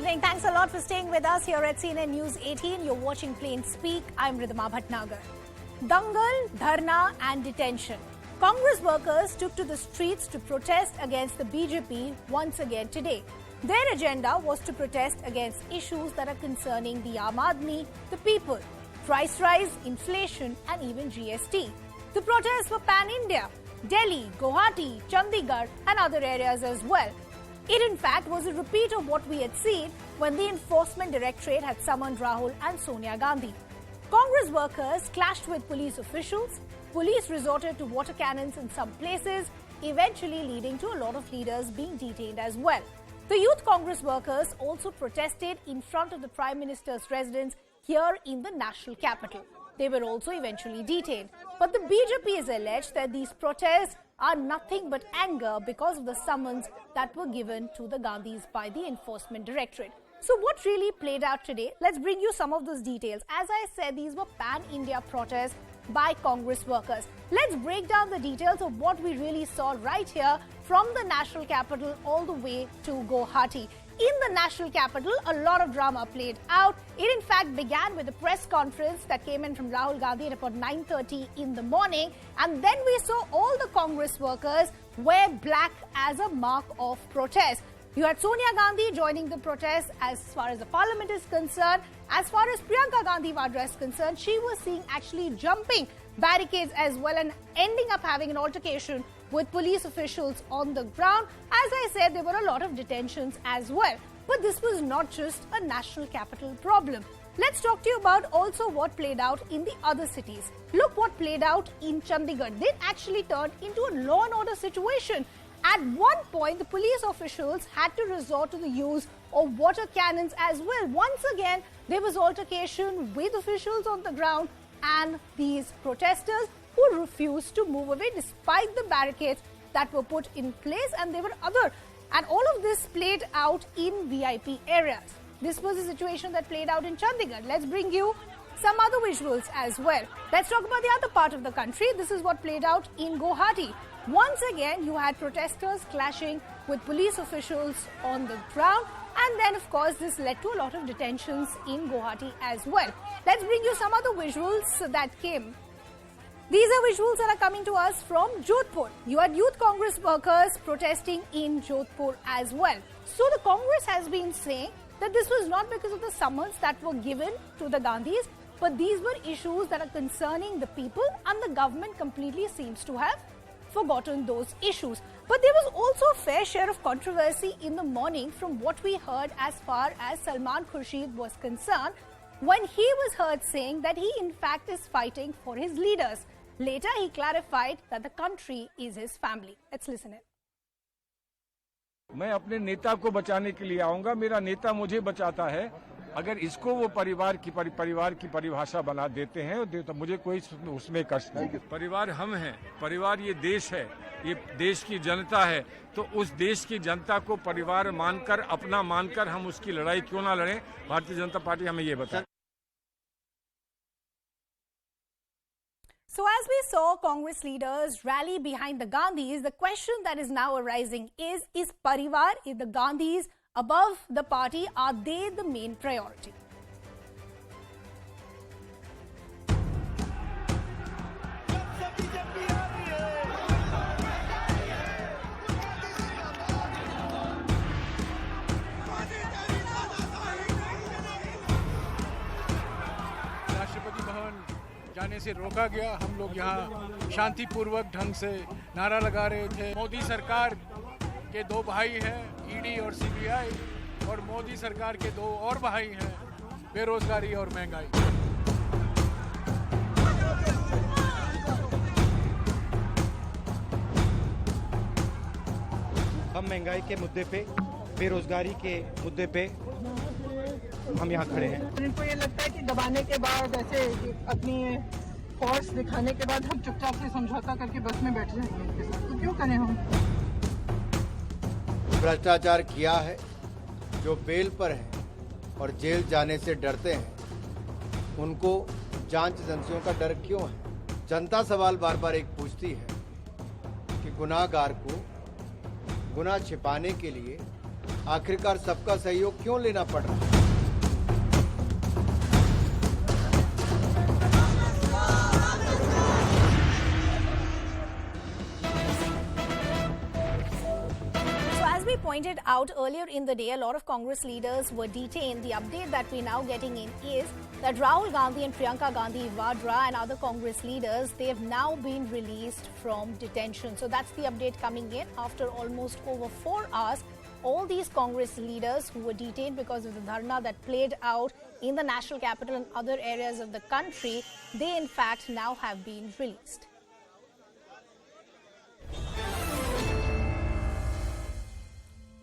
evening. Thanks a lot for staying with us here at CNN News 18. You're watching Plain Speak. I'm Ridhima Bhatnagar. Dangal, dharna and detention. Congress workers took to the streets to protest against the BJP once again today. Their agenda was to protest against issues that are concerning the Aam Aadmi, the people, price rise, inflation and even GST. The protests were pan-India, Delhi, Guwahati, Chandigarh and other areas as well. It in fact was a repeat of what we had seen when the Enforcement Directorate had summoned Rahul and Sonia Gandhi. Congress workers clashed with police officials. Police resorted to water cannons in some places, eventually leading to a lot of leaders being detained as well. The youth Congress workers also protested in front of the Prime Minister's residence here in the national capital. They were also eventually detained. But the BJP has alleged that these protests are nothing but anger because of the summons that were given to the Gandhis by the Enforcement Directorate. So what really played out today? Let's bring you some of those details. As I said, these were pan-India protests by Congress workers. Let's break down the details of what we really saw right here from the national capital all the way to Guwahati. In the national capital, a lot of drama played out. It in fact began with a press conference that came in from Rahul Gandhi at about 9:30 in the morning. And then we saw all the Congress workers wear black as a mark of protest. You had Sonia Gandhi joining the protest as far as the parliament is concerned. As far as Priyanka Gandhi Vadra is concerned, she was seen actually jumping barricades as well and ending up having an altercation with police officials on the ground. As I said, there were a lot of detentions as well. But this was not just a national capital problem. Let's talk to you about also what played out in the other cities. Look what played out in Chandigarh. They actually turned into a law and order situation. At one point, the police officials had to resort to the use of water cannons as well. Once again, there was altercation with officials on the ground and these protesters who refused to move away despite the barricades that were put in place, and there were other. And all of this played out in VIP areas. This was a situation that played out in Chandigarh. Let's bring you some other visuals as well. Let's talk about the other part of the country. This is what played out in Guwahati. Once again, you had protesters clashing with police officials on the ground. And then, of course, this led to a lot of detentions in Guwahati as well. Let's bring you some other visuals that came. These are visuals that are coming to us from Jodhpur. You had youth Congress workers protesting in Jodhpur as well. So the Congress has been saying that this was not because of the summons that were given to the Gandhis, but these were issues that are concerning the people, and the government completely seems to have forgotten those issues. But there was also a fair share of controversy in the morning from what we heard as far as Salman Khurshid was concerned, when he was heard saying that he in fact is fighting for his leaders. Later, he clarified that the country is his family. Let's listen in. मैं अपने नेता को बचाने के लिए आऊंगा, मेरा नेता मुझे बचाता है। अगर इसको वो परिवार की परिभाषा बना देते हैं तो मुझे कोई उसमें कष्ट नहीं। परिवार हम हैं, परिवार ये देश है, ये देश की जनता है, तो उस देश की जनता को परिवार मानकर, अपना मानकर हम उसकी लड़ाई क्यों ना लड़ें? भारतीय जनता पार्टी हमें ये बताए। So as we saw Congress leaders rally behind the Gandhis, the question that is now arising is Parivar, is the Gandhis above the party? Are they the main priority? जाने से रोका गया। हम लोग यहाँ शांतिपूर्वक ढंग से नारा लगा रहे थे। मोदी सरकार के दो भाई हैं, ईडी और सीबीआई, और मोदी सरकार के दो और भाई हैं, बेरोजगारी और महंगाई। हम महंगाई के मुद्दे पे, बेरोजगारी के मुद्दे पे हम यहाँ खड़े हैं। इनको ये लगता है कि दबाने के बाद, ऐसे अपनी फोर्स दिखाने के बाद हम चुपचाप से समझौता करके बस में बैठ जाएंगे उनके साथ, तो क्यों करें हम? भ्रष्टाचार किया है, जो बेल पर हैं और जेल जाने से डरते हैं, उनको जांच एजेंसियों का डर क्यों है? जनता सवाल बार बार एक पूछती है कि गुनाहगार को गुनाह छिपाने के लिए आखिरकार सबका सहयोग क्यों लेना पड़ रहा है? As we pointed out earlier in the day, a lot of Congress leaders were detained. The update that we're now getting in is that Rahul Gandhi and Priyanka Gandhi, Vadra and other Congress leaders, they have now been released from detention. So that's the update coming in after almost over 4 hours. All these Congress leaders who were detained because of the dharna that played out in the national capital and other areas of the country, they in fact now have been released.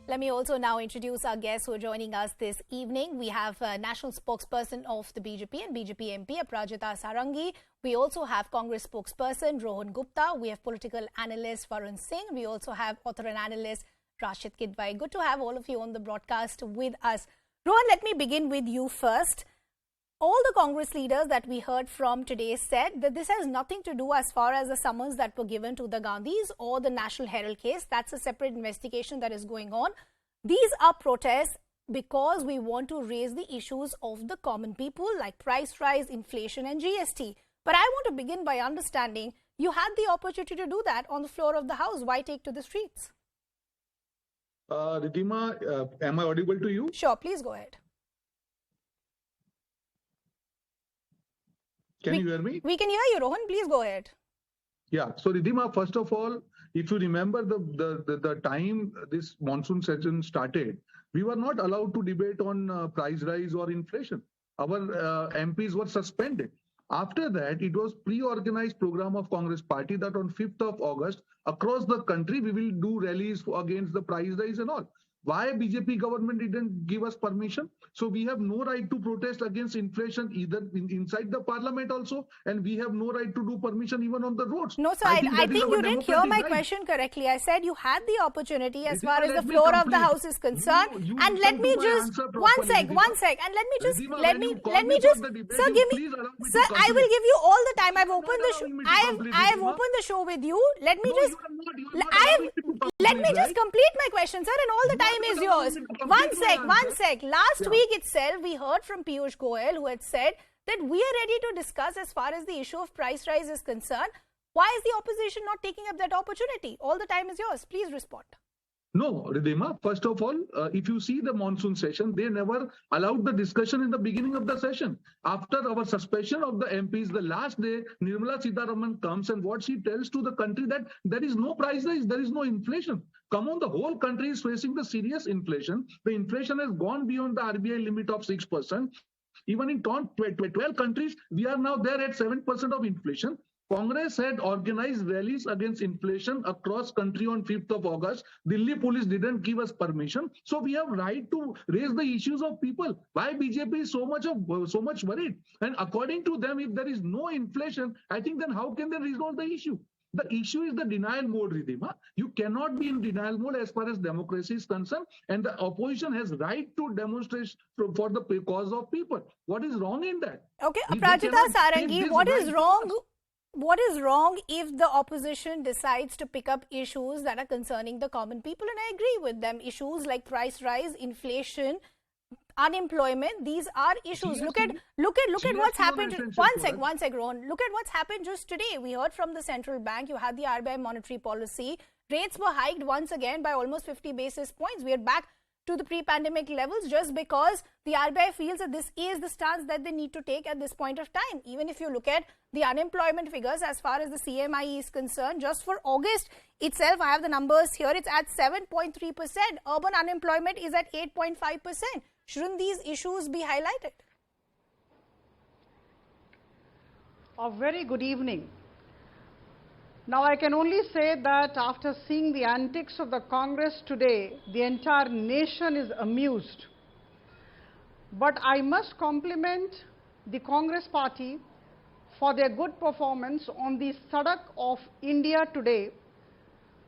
Let me also now introduce our guests who are joining us this evening. We have National Spokesperson of the BJP and BJP MP, Aprajita Sarangi. We also have Congress Spokesperson Rohan Gupta. We have political analyst Varun Singh. We also have author and analyst Rashid Kidwai. Good to have all of you on the broadcast with us. Rohan, let me begin with you first. All the Congress leaders that we heard from today said that this has nothing to do as far as the summons that were given to the Gandhis or the National Herald case. That's a separate investigation that is going on. These are protests because we want to raise the issues of the common people like price rise, inflation and GST. But I want to begin by understanding you had the opportunity to do that on the floor of the House. Why take to the streets? Ridhima, am I audible to you? Sure, please go ahead. Can you hear me? We can hear you, Rohan. Please go ahead. Yeah. So, Ridhima, first of all, if you remember the time this monsoon session started, we were not allowed to debate on price rise or inflation. Our MPs were suspended. After that, it was pre-organized program of Congress Party that on 5th of August, across the country, we will do rallies against the price rise and all. Why BJP government didn't give us permission? So we have no right to protest against inflation either inside the parliament also, and we have no right to do permission even on the roads. No, sir, I think you didn't hear my question correctly. I said you had the opportunity as far as the floor of the House is concerned. And let me just, one sec. And let me just, sir, give me, sir, I will give you all the time. I've opened the show. I have opened the show with you. Let me just, let me just complete my question, sir, and all the time is yours. One sec. Last week itself, we heard from Piyush Goyal, who had said that we are ready to discuss as far as the issue of price rise is concerned. Why is the opposition not taking up that opportunity? All the time is yours. Please respond. No, Ridhima, first of all, if you see the monsoon session, they never allowed the discussion in the beginning of the session. After our suspension of the MPs, the last day, Nirmala Sitharaman comes and what she tells to the country that there is no price rise, there is no inflation. Come on, the whole country is facing the serious inflation. The inflation has gone beyond the RBI limit of 6%. Even in 12 countries, we are now there at 7% of inflation. Congress had organized rallies against inflation across country on 5th of August. Delhi police didn't give us permission. So we have right to raise the issues of people. Why BJP is so much worried? And according to them, if there is no inflation, I think then how can they resolve the issue? The issue is the denial mode, Ridhima. You cannot be in denial mode as far as democracy is concerned, and the opposition has right to demonstrate for the cause of people. What is wrong in that? Okay, Aprajita Sarangi, what is wrong? What is wrong if the opposition decides to pick up issues that are concerning the common people? And I agree with them. Issues like price rise, inflation, unemployment, these are issues. Look at what's happened. One sec, Rohan. Look at what's happened just today. We heard from the central bank. You had the RBI monetary policy. Rates were hiked once again by almost 50 basis points. We are back to the pre-pandemic levels just because the RBI feels that this is the stance that they need to take at this point of time. Even if you look at the unemployment figures as far as the CMI is concerned, just for August itself, I have the numbers here, it's at 7.3%. Urban unemployment is at 8.5%. Shouldn't these issues be highlighted? A very good evening. Now, I can only say that after seeing the antics of the Congress today, the entire nation is amused. But I must compliment the Congress party for their good performance on the Sadak of India today.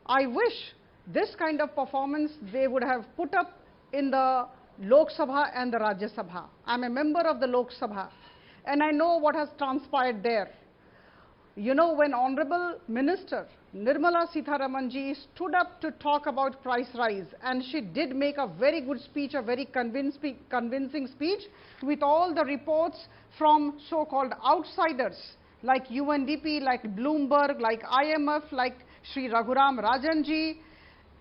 I wish this kind of performance they would have put up in the Lok Sabha and the Rajya Sabha. I'm a member of the Lok Sabha and I know what has transpired there. You know, when Honorable Minister Nirmala Sitharaman ji stood up to talk about price rise, and she did make a very good speech, a very convincing speech with all the reports from so-called outsiders like UNDP, like Bloomberg, like IMF, like Sri Raghuram Rajan ji.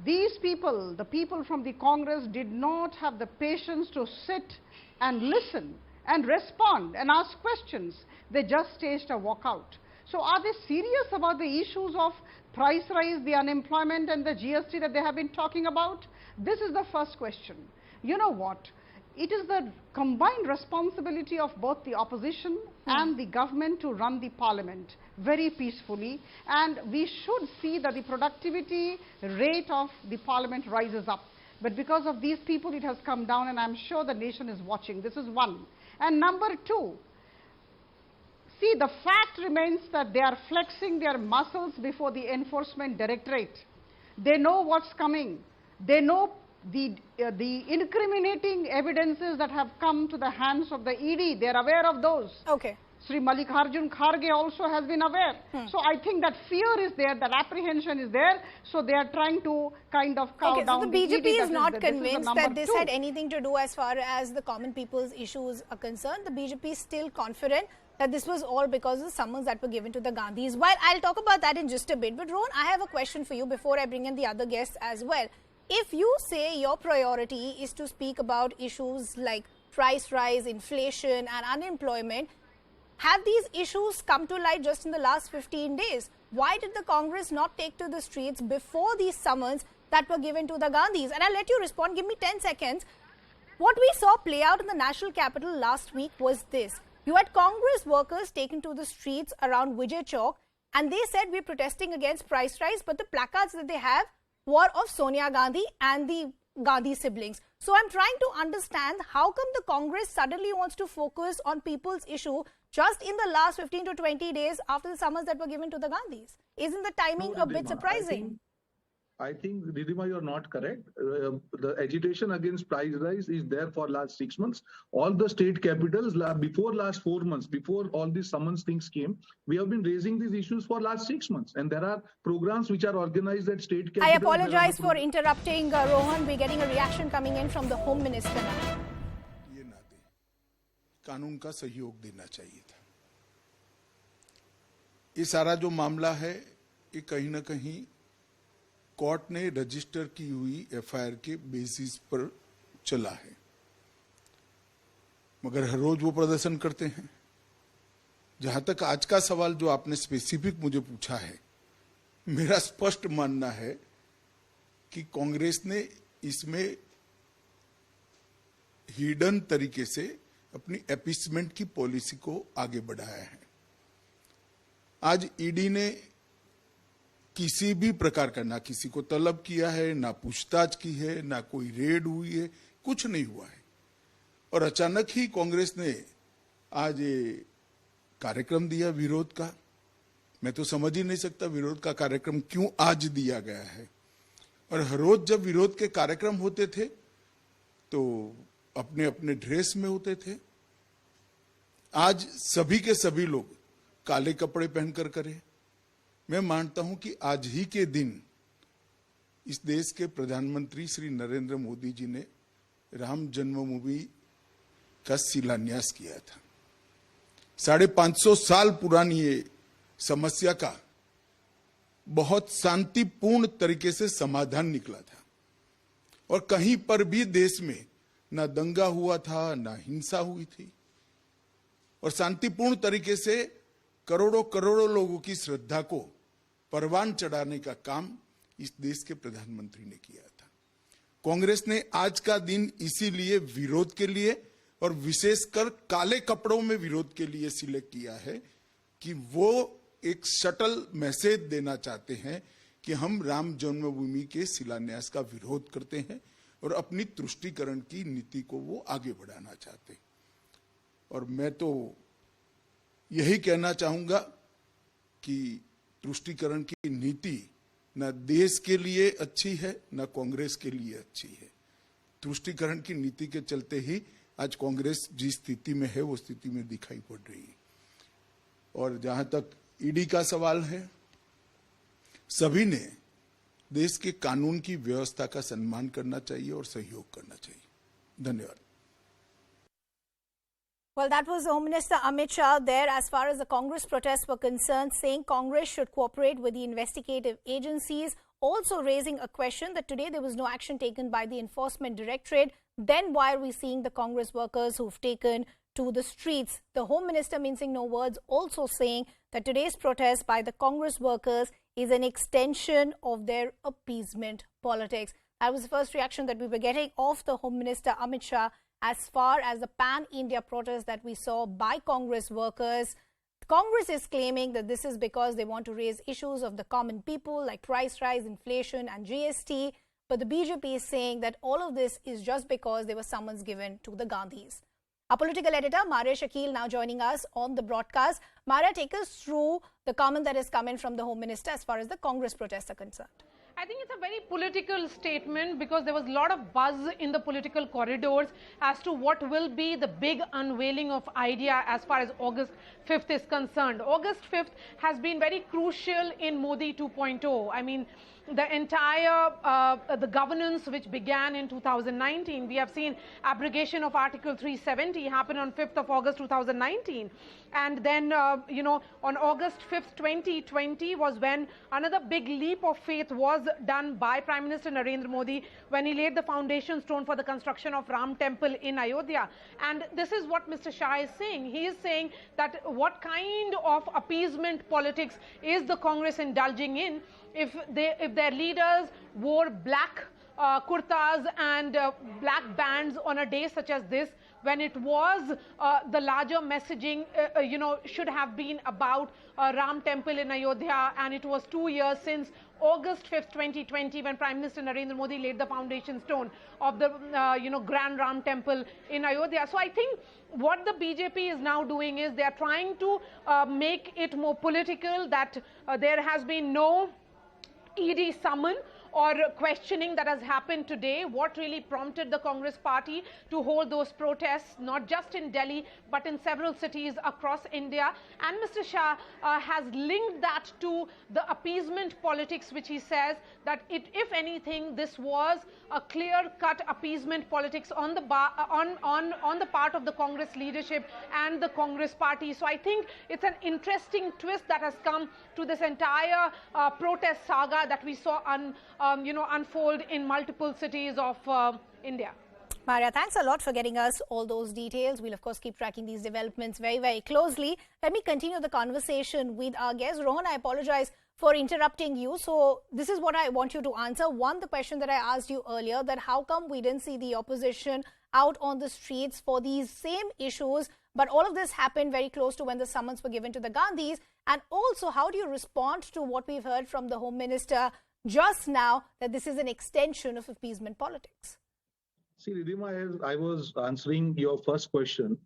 These people, the people from the Congress, did not have the patience to sit and listen and respond and ask questions. They just staged a walkout. So are they serious about the issues of price rise, the unemployment and the GST that they have been talking about? This is the first question. You know what? It is the combined responsibility of both the opposition and the government to run the parliament very peacefully, and we should see that the productivity rate of the parliament rises up. But because of these people, it has come down, and I'm sure the nation is watching. This is one. And number two, see, the fact remains that they are flexing their muscles before the Enforcement Directorate. They know what's coming. They know the incriminating evidences that have come to the hands of the ED. They are aware of those. Okay. Sri Mallikarjun Kharge also has been aware. So I think that fear is there, that apprehension is there. So they are trying to kind of cow down. So the BJP is not convinced that this two. had anything to do as far as the common people's issues are concerned. The BJP is still confident that this was all because of the summons that were given to the Gandhis. Well, I'll talk about that in just a bit. But Rohan, I have a question for you before I bring in the other guests as well. If you say your priority is to speak about issues like price rise, inflation and unemployment, have these issues come to light just in the last 15 days? Why did the Congress not take to the streets before these summons that were given to the Gandhis? And I'll let you respond. Give me 10 seconds. What we saw play out in the national capital last week was this. You had Congress workers taken to the streets around Vijay Chowk, and they said we're protesting against price rise, but the placards that they have were of Sonia Gandhi and the Gandhi siblings. So I'm trying to understand how come the Congress suddenly wants to focus on people's issue just in the last 15 to 20 days after the summons that were given to the Gandhis. Isn't the timing a bit surprising? I think, Ridhima, you're not correct. The agitation against price rise is there for last 6 months. All the state capitals, before last 4 months, before all these summons things came, we have been raising these issues for last 6 months. And there are programs which are organized at state capitals. I apologize for interrupting, Rohan. We're getting a reaction coming in from the Home Minister now. ये ना दे, कानून का सहयोग देना चाहिए था. ये सारा जो मामला है, ये कहीं ना कहीं कोर्ट ने रजिस्टर की हुई एफआईआर के बेसिस पर चला है, मगर हर रोज वो प्रदर्शन करते हैं. जहां तक आज का सवाल जो आपने स्पेसिफिक मुझे पूछा है, मेरा स्पष्ट मानना है कि कांग्रेस ने इसमें हिडन तरीके से अपनी अपीसमेंट की पॉलिसी को आगे बढ़ाया है. आज ईडी ने किसी भी प्रकार का, ना किसी को तलब किया है, ना पूछताछ की है, ना कोई रेड हुई है, कुछ नहीं हुआ है. और अचानक ही कांग्रेस ने आज ये कार्यक्रम दिया विरोध का. मैं तो समझ ही नहीं सकता विरोध का कार्यक्रम क्यों आज दिया गया है. और हर रोज जब विरोध के कार्यक्रम होते थे तो अपने अपने ड्रेस में होते थे. आज सभी के सभी लोग काले कपड़े पहनकर करें. मैं मानता हूं कि आज ही के दिन इस देश के प्रधानमंत्री श्री नरेंद्र मोदी जी ने राम जन्मभूमि का शिलान्यास किया था. 550 साल पुरानी ये समस्या का बहुत शांतिपूर्ण तरीके से समाधान निकला था. और कहीं पर भी देश में ना दंगा हुआ था, ना हिंसा हुई थी. और शांतिपूर्ण तरीके से करोड़ों करोड़ों लोगों की श्रद्धा को परवान चढ़ाने का काम इस देश के प्रधानमंत्री ने किया था. कांग्रेस ने आज का दिन इसीलिए विरोध के लिए और विशेषकर काले कपड़ों में विरोध के लिए सिलेक्ट किया है कि वो एक शटल मैसेज देना चाहते हैं कि हम राम जन्मभूमि के शिलान्यास का विरोध करते हैं और अपनी तुष्टीकरण की नीति को वो आगे बढ़ाना चाहते हैं. और मैं तो यही कहना चाहूंगा कि तुष्टीकरण की नीति न देश के लिए अच्छी है, न कांग्रेस के लिए अच्छी है. तुष्टीकरण की नीति के चलते ही आज कांग्रेस जिस स्थिति में है वो स्थिति में दिखाई पड़ रही है. और जहां तक ईडी का सवाल है। सभी ने देश के कानून की व्यवस्था का सम्मान करना चाहिए और सहयोग करना चाहिए। धन्यवाद। Well, that was Home Minister Amit Shah there as far as the Congress protests were concerned, saying Congress should cooperate with the investigative agencies, also raising a question that today there was no action taken by the Enforcement Directorate. Then why are we seeing the Congress workers who've taken to the streets? The Home Minister, mincing no words, also saying that today's protest by the Congress workers is an extension of their appeasement politics. That was the first reaction that we were getting of the Home Minister Amit Shah as far as the pan-India protest that we saw by Congress workers. Congress is claiming that this is because they want to raise issues of the common people like price rise, inflation and GST. But the BJP is saying that all of this is just because there was summons given to the Gandhis. Our political editor, Maria Shakil, now joining us on the broadcast. Maria, take us through the comment that is coming from the Home Minister as far as the Congress protests are concerned. I think it's a very political statement because there was a lot of buzz in the political corridors as to what will be the big unveiling of idea as far as August 5th is concerned. August 5th has been very crucial in Modi 2.0. I mean, the entire the governance which began in 2019, we have seen abrogation of Article 370 happen on 5th of August 2019. And then, you know, on August 5th, 2020 was when another big leap of faith was done by Prime Minister Narendra Modi when he laid the foundation stone for the construction of Ram Temple in Ayodhya. And this is what Mr. Shah is saying. He is saying that what kind of appeasement politics is the Congress indulging in if their leaders wore black kurtas and black bands on a day such as this, when it was the larger messaging, you know, should have been about Ram Temple in Ayodhya, and it was 2 years since August 5th, 2020, when Prime Minister Narendra Modi laid the foundation stone of the, you know, Grand Ram Temple in Ayodhya. So I think what the BJP is now doing is they are trying to make it more political, that there has been no ED summon or questioning that has happened today. What really prompted the Congress party to hold those protests, not just in Delhi, but in several cities across India. And Mr. Shah has linked that to the appeasement politics, which he says that if anything, this was a clear-cut appeasement politics on the on the part of the Congress leadership and the Congress party. So I think it's an interesting twist that has come to this entire protest saga that we saw you know, unfold in multiple cities of India. Maria, thanks a lot for getting us all those details. We'll, of course, keep tracking these developments very, very closely. Let me continue the conversation with our guest. Rohan, I apologize for interrupting you. So this is what I want you to answer. One, the question that I asked you earlier, that how come we didn't see the opposition out on the streets for these same issues, but all of this happened very close to when the summons were given to the Gandhis. And also, how do you respond to what we've heard from the Home Minister just now, that this is an extension of appeasement politics? See, Ridhima, as I was answering your first question,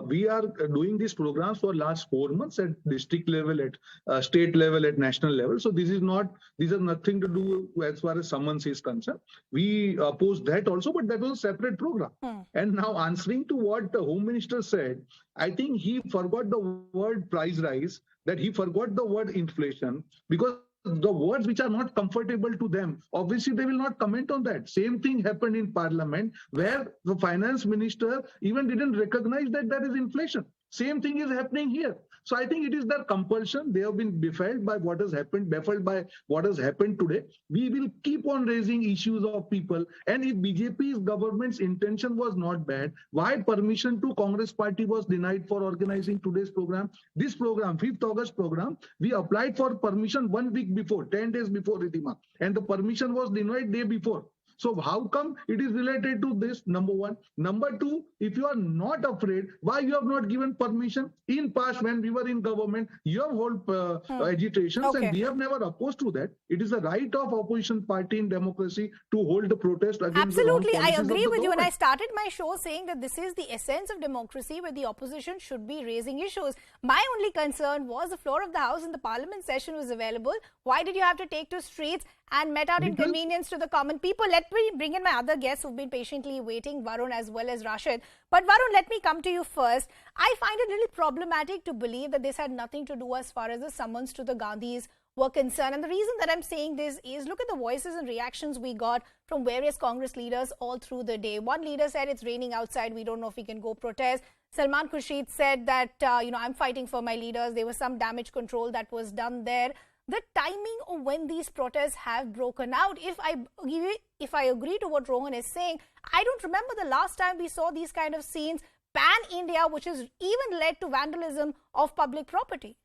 we are doing these programs for last 4 months at district level, at state level, at national level. So these are nothing to do as far as summons is concerned. We oppose that also, but that was a separate program. And now answering to what the Home Minister said, I think he forgot the word price rise, that he forgot the word inflation, because the words which are not comfortable to them, obviously they will not comment on that. Same thing happened in Parliament, where the finance minister even didn't recognize that there is inflation. Same thing is happening here. So I think it is their compulsion. They have been baffled by what has happened, today. We will keep on raising issues of people. And if BJP's government's intention was not bad, why permission to Congress party was denied for organizing today's program? This program, 5th August program, we applied for permission 1 week before, 10 days before, Ridhima. And the permission was denied day before. So how come it is related to this? Number one. Number two, if you are not afraid, why you have not given permission? In past, when we were in government, you have held agitations, and we have never opposed to that. It is the right of opposition party in democracy to hold the protest against Absolutely, the I agree with you. And I government. started my show saying that this is the essence of democracy, where the opposition should be raising issues. My only concern was the floor of the House in the Parliament session was available. Why did you have to take to streets and met out inconvenience to the common people? Let let me bring in my other guests who've been patiently waiting, Varun as well as Rashid. But Varun, let me come to you first. I find it a little problematic to believe that this had nothing to do as far as the summons to the Gandhis were concerned. And the reason that I'm saying this is look at the voices and reactions we got from various Congress leaders all through the day. One leader said it's raining outside, we don't know if we can go protest. Salman Khurshid said that, I'm fighting for my leaders. There was some damage control that was done there. The timing of when these protests have broken out, if I agree to what Rohan is saying, I don't remember the last time we saw these kind of scenes pan-India, which has even led to vandalism of public property.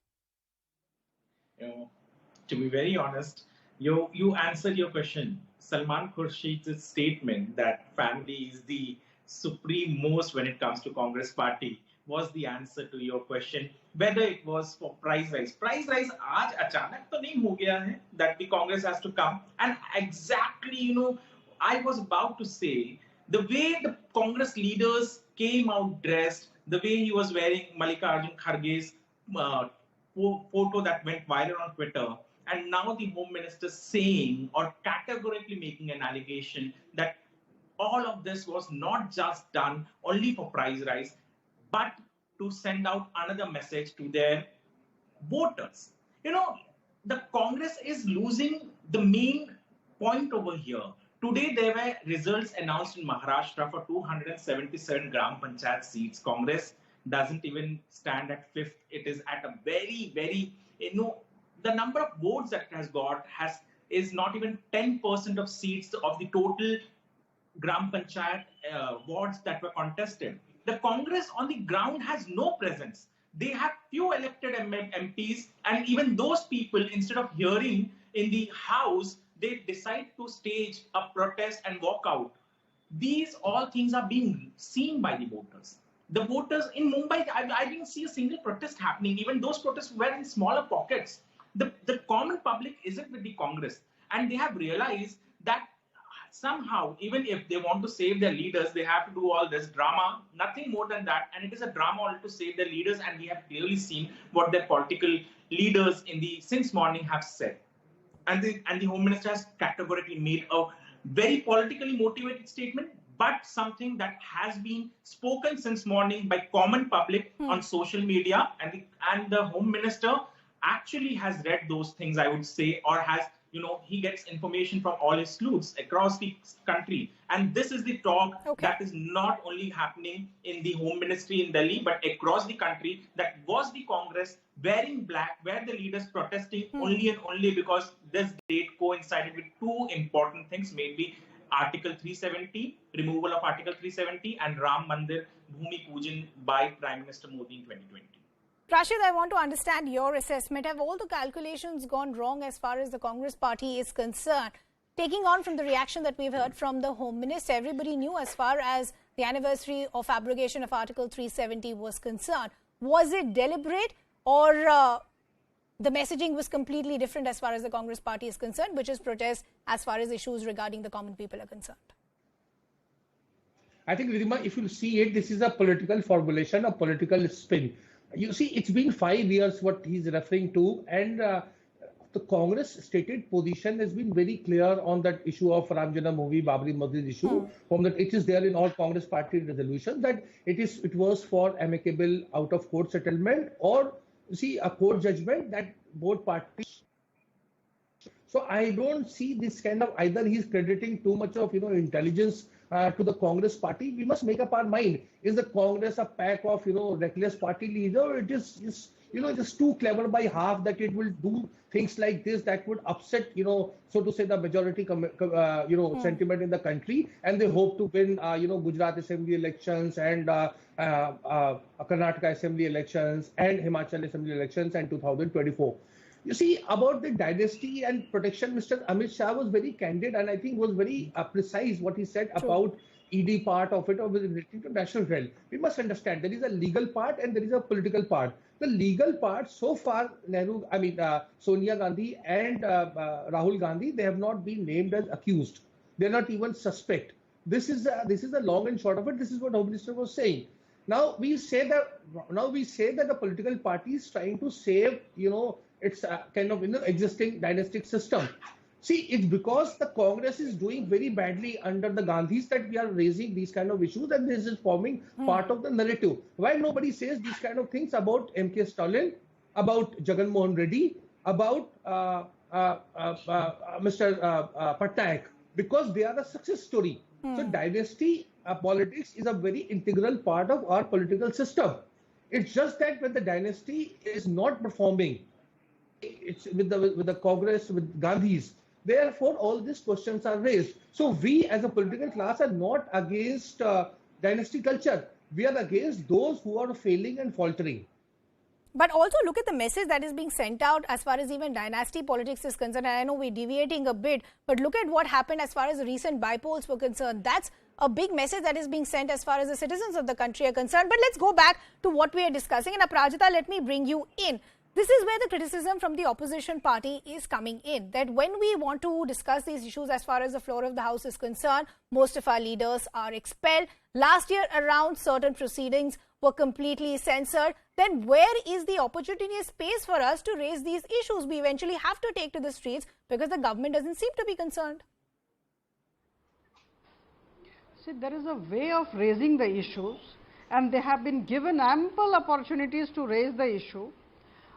To be very honest, you answered your question. Salman Khurshid's statement that family is the supreme most when it comes to Congress party was the answer to your question. Whether it was for price rise आज अचानक तो नहीं हो गया है that the Congress has to come. And exactly, I was about to say, the way the Congress leaders came out dressed, the way he was wearing Mallikarjun Kharge's photo that went viral on Twitter, and now the Home Minister saying or categorically making an allegation that all of this was not just done only for price rise, but to send out another message to their voters. The Congress is losing the main point over here. Today, there were results announced in Maharashtra for 277 Gram Panchayat seats. Congress doesn't even stand at fifth. It is at a very, very, the number of votes that it has got is not even 10% of seats of the total Gram Panchayat wards that were contested. The Congress on the ground has no presence. They have few elected MPs, and even those people, instead of hearing in the House, they decide to stage a protest and walk out. These all things are being seen by the voters. The voters in Mumbai, I didn't see a single protest happening. Even those protests were in smaller pockets. The common public isn't with the Congress, and they have realized that somehow, even if they want to save their leaders, they have to do all this drama, nothing more than that. And it is a drama only to save their leaders. And we have clearly seen what their political leaders since morning have said. And the Home Minister has categorically made a very politically motivated statement, but something that has been spoken since morning by common public on social media. And the Home Minister actually has read those things, I would say, or has, he gets information from all his sleuths across the country. And this is the talk that is not only happening in the Home Ministry in Delhi, but across the country. That was the Congress wearing black, where the leaders protesting only and only because this date coincided with two important things, mainly Article 370, removal of Article 370, and Ram Mandir Bhumi Pujan by Prime Minister Modi in 2020. Rashid, I want to understand your assessment. Have all the calculations gone wrong as far as the Congress party is concerned? Taking on from the reaction that we've heard from the Home Minister, everybody knew as far as the anniversary of abrogation of Article 370 was concerned. Was it deliberate, or the messaging was completely different as far as the Congress party is concerned, which is protest as far as issues regarding the common people are concerned? I think, Ridhima, if you see it, this is a political formulation, a political spin. You see, it's been 5 years what he's referring to, and the Congress stated position has been very clear on that issue of Ram Janmabhoomi, Babri Masjid issue. From that, it is there in all Congress party resolutions that it was for amicable out of court settlement, or see a court judgment that both parties. So I don't see this kind of, either he's crediting too much of intelligence to the Congress party. We must make up our mind. Is the Congress a pack of reckless party leader, or it is just too clever by half that it will do things like this that would upset so to say the majority sentiment in the country, and they hope to win Gujarat Assembly elections and Karnataka Assembly elections and Himachal Assembly elections and 2024. You see, about the dynasty and protection, Mr. Amit Shah was very candid, and I think was very precise what he said about ED part of it, or relating to national wealth. We must understand there is a legal part and there is a political part. The legal part, so far, Sonia Gandhi and Rahul Gandhi, they have not been named as accused. They're not even suspect. This is the long and short of it. This is what the Home Minister was saying. Now we say that the political party is trying to save its kind of existing dynastic system. See, it's because the Congress is doing very badly under the Gandhis that we are raising these kind of issues, and this is forming part of the narrative. Why nobody says these kind of things about M.K. Stalin, about Jagan Mohan Reddy, about Mr. Patnaik? Because they are the success story. So dynasty politics is a very integral part of our political system. It's just that when the dynasty is not performing, it's with the Congress, with Gandhis, therefore all these questions are raised. So we as a political class are not against dynasty culture. We are against those who are failing and faltering. But also look at the message that is being sent out as far as even dynasty politics is concerned. And I know we're deviating a bit, but look at what happened as far as the recent bypolls were concerned. That's a big message that is being sent as far as the citizens of the country are concerned. But let's go back to what we are discussing. And Aprajita, let me bring you in. This is where the criticism from the opposition party is coming in, that when we want to discuss these issues as far as the floor of the House is concerned, most of our leaders are expelled. Last year around, certain proceedings were completely censored. Then where is the opportunity and space for us to raise these issues? We eventually have to take to the streets because the government doesn't seem to be concerned. See, there is a way of raising the issues, and they have been given ample opportunities to raise the issue.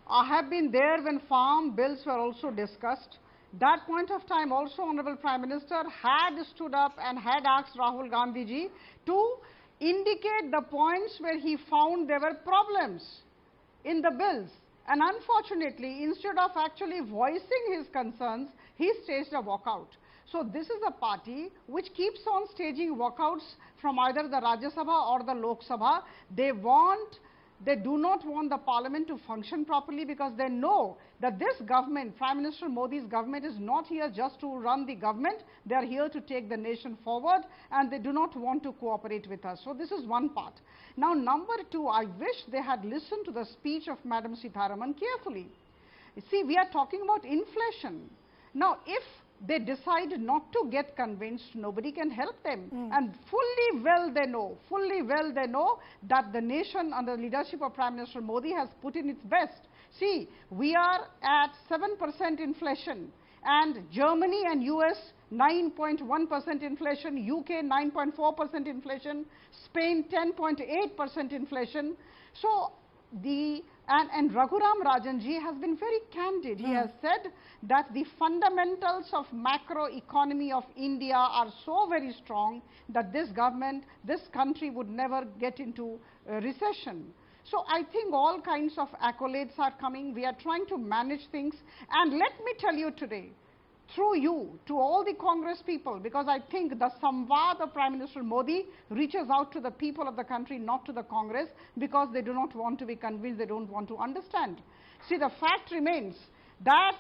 I have been there when farm bills were also discussed. That point of time also Honorable Prime Minister had stood up and had asked Rahul Gandhi ji to indicate the points where he found there were problems in the bills. And unfortunately, instead of actually voicing his concerns, he staged a walkout. So this is a party which keeps on staging walkouts from either the Rajya Sabha or the Lok Sabha. They do not want the parliament to function properly because they know that this government, Prime Minister Modi's government, is not here just to run the government. They are here to take the nation forward, and they do not want to cooperate with us. So this is one part. Now, number two, I wish they had listened to the speech of Madam Sitharaman carefully. You see, we are talking about inflation. Now, if they decide not to get convinced, nobody can help them. And fully well they know that the nation under the leadership of Prime Minister Modi has put in its best. See, we are at 7% inflation, and Germany and US 9.1% inflation, UK 9.4% inflation, Spain 10.8% inflation. So and Raghuram Rajanji has been very candid. He has said that the fundamentals of macroeconomy of India are so very strong that this government, this country would never get into recession. So I think all kinds of accolades are coming. We are trying to manage things. And let me tell you today, through you, to all the Congress people, because I think the Samvad of Prime Minister Modi reaches out to the people of the country, not to the Congress, because they do not want to be convinced, they don't want to understand. See, the fact remains that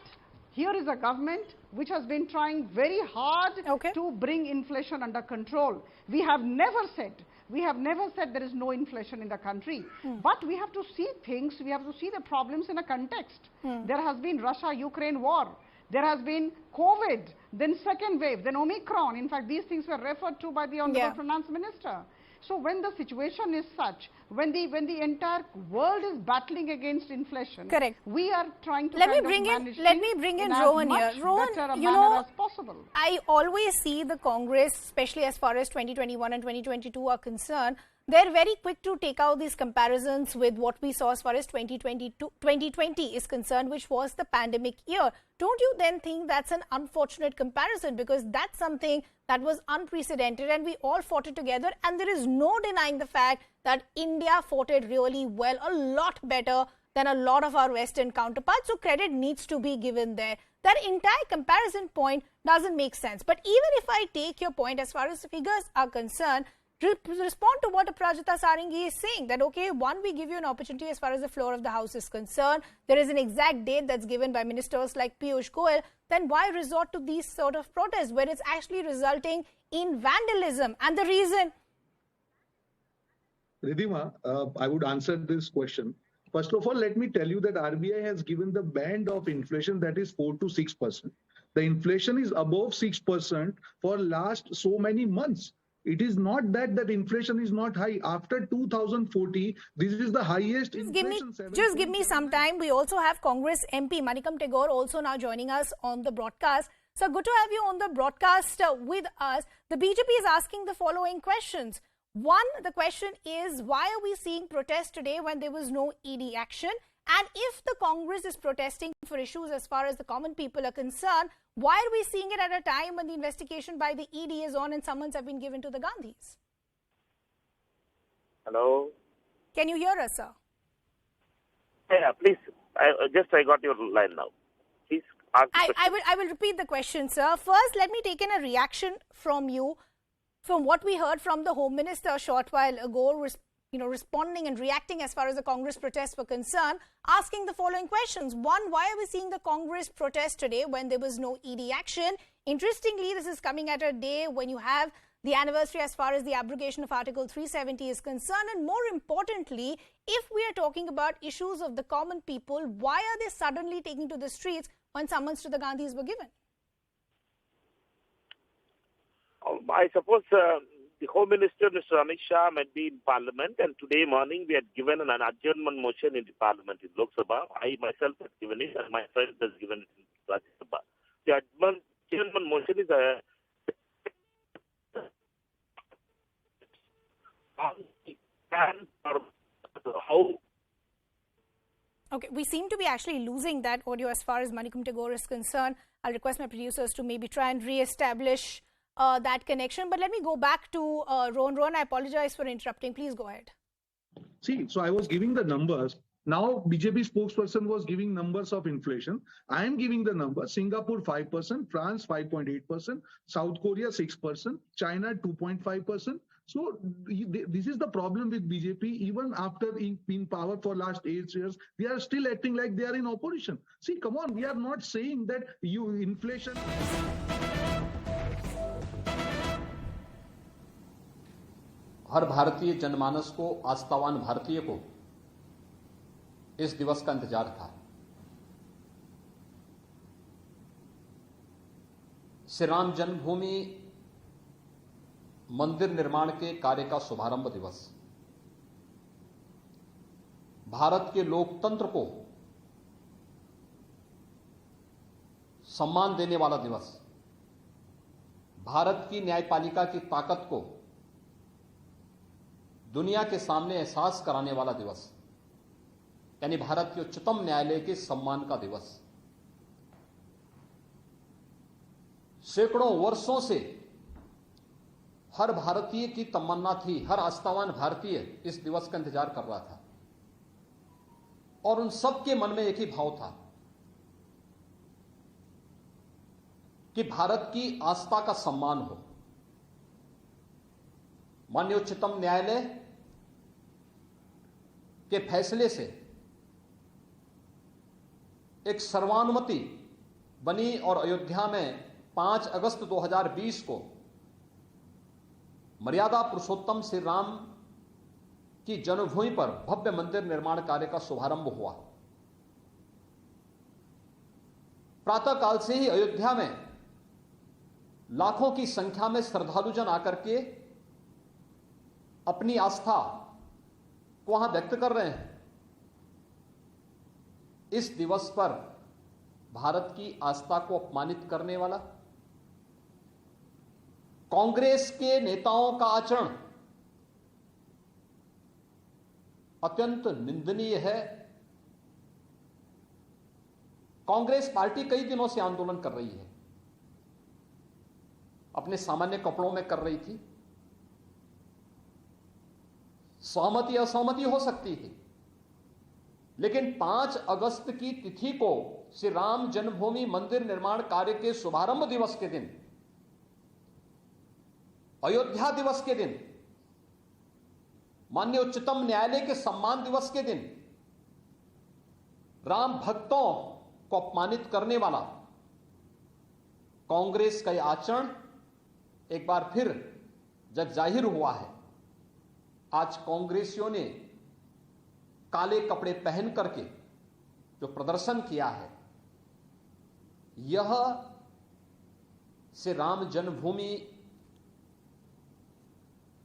here is a government which has been trying very hard to bring inflation under control. We have never said there is no inflation in the country. But we have to see things, we have to see the problems in a context. There has been Russia-Ukraine war. There has been COVID, then second wave, then Omicron. In fact, these things were referred to by the Honorable Finance Minister. So when the situation is such, when the entire world is battling against inflation, we are trying to manage let me bring in Rohan here. Rohan, you know, as possible. I always see the Congress, especially as far as 2021 and 2022 are concerned, they're very quick to take out these comparisons with what we saw as far as 2020 is concerned, which was the pandemic year. Don't you then think that's an unfortunate comparison? Because that's something that was unprecedented and we all fought it together. And there is no denying the fact that India fought it really well, a lot better than a lot of our Western counterparts. So credit needs to be given there. That entire comparison point doesn't make sense. But even if I take your point as far as the figures are concerned, respond to what Aprajita Sarangi is saying, that okay, one, we give you an opportunity as far as the floor of the House is concerned. There is an exact date that's given by ministers like Piyush Goyal. Then why resort to these sort of protests where it's actually resulting in vandalism? And the reason... Ridhima, I would answer this question. First of all, let me tell you that RBI has given the band of inflation that is 4 to 6%. The inflation is above 6% for last so many months. It is not that inflation is not high. After 2014, this is the highest inflation. Just give me some time. We also have Congress MP Manikam Tagore also now joining us on the broadcast. So good to have you on the broadcast with us. The BJP is asking the following questions. One, the question is, why are we seeing protests today when there was no ED action? And if the Congress is protesting for issues as far as the common people are concerned, why are we seeing it at a time when the investigation by the ED is on and summons have been given to the Gandhis? Hello? Can you hear us, sir? Yeah, please. I got your line now. Please ask the question. I will repeat the question, sir. First, let me take in a reaction from you from what we heard from the Home Minister a short while ago, responding and reacting as far as the Congress protests were concerned, asking the following questions. One, why are we seeing the Congress protest today when there was no ED action? Interestingly, this is coming at a day when you have the anniversary as far as the abrogation of Article 370 is concerned. And more importantly, if we are talking about issues of the common people, why are they suddenly taking to the streets when summons to the Gandhis were given? I suppose the Home Minister, Mr. Amit Shah, might be in Parliament, and today morning we had given an adjournment motion in the Parliament in Lok Sabha. I myself have given it, and my friend has given it in Rajya Sabha. The adjournment motion is a how. Okay, we seem to be actually losing that audio as far as Manikum Tagore is concerned. I'll request my producers to maybe try and re-establish that connection. But let me go back to Ron. Ron, I apologize for interrupting. Please go ahead. See, so I was giving the numbers. Now, BJP spokesperson was giving numbers of inflation. I am giving the numbers. Singapore 5%, France 5.8%, South Korea 6%, China 2.5%. So this is the problem with BJP. Even after being in power for last 8 years, they are still acting like they are in opposition. See, come on, we are not saying that inflation. हर भारतीय जनमानस को, आस्थावान भारतीय को इस दिवस का इंतजार था। श्री राम जन्मभूमि मंदिर निर्माण के कार्य का शुभारंभ दिवस, भारत के लोकतंत्र को सम्मान देने वाला दिवस, भारत की न्यायपालिका की ताकत को दुनिया के सामने एहसास कराने वाला दिवस, यानी भारत के उच्चतम न्यायालय के सम्मान का दिवस। सैकड़ों वर्षों से हर भारतीय की तमन्ना थी, हर आस्थावान भारतीय इस दिवस का इंतजार कर रहा था, और उन सबके मन में एक ही भाव था कि भारत की आस्था का सम्मान हो। माननीय उच्चतम न्यायालय के फैसले से एक सर्वानुमति बनी और अयोध्या में 5 अगस्त 2020 को मर्यादा पुरुषोत्तम श्री राम की जन्मभूमि पर भव्य मंदिर निर्माण कार्य का शुभारंभ हुआ। प्रातःकाल से ही अयोध्या में लाखों की संख्या में श्रद्धालुजन आकर के अपनी आस्था को वहां व्यक्त कर रहे हैं। इस दिवस पर भारत की आस्था को अपमानित करने वाला कांग्रेस के नेताओं का आचरण अत्यंत निंदनीय है। कांग्रेस पार्टी कई दिनों से आंदोलन कर रही है, अपने सामान्य कपड़ों में कर रही थी। सहमति असहमति हो सकती थी, लेकिन 5 अगस्त की तिथि को श्री राम जन्मभूमि मंदिर निर्माण कार्य के शुभारंभ दिवस के दिन, अयोध्या दिवस के दिन, माननीय उच्चतम न्यायालय के सम्मान दिवस के दिन राम भक्तों को अपमानित करने वाला कांग्रेस का यह आचरण एक बार फिर जग जाहिर हुआ है। आज कांग्रेसियों ने काले कपड़े पहन करके जो प्रदर्शन किया है, यह श्री राम जन्मभूमि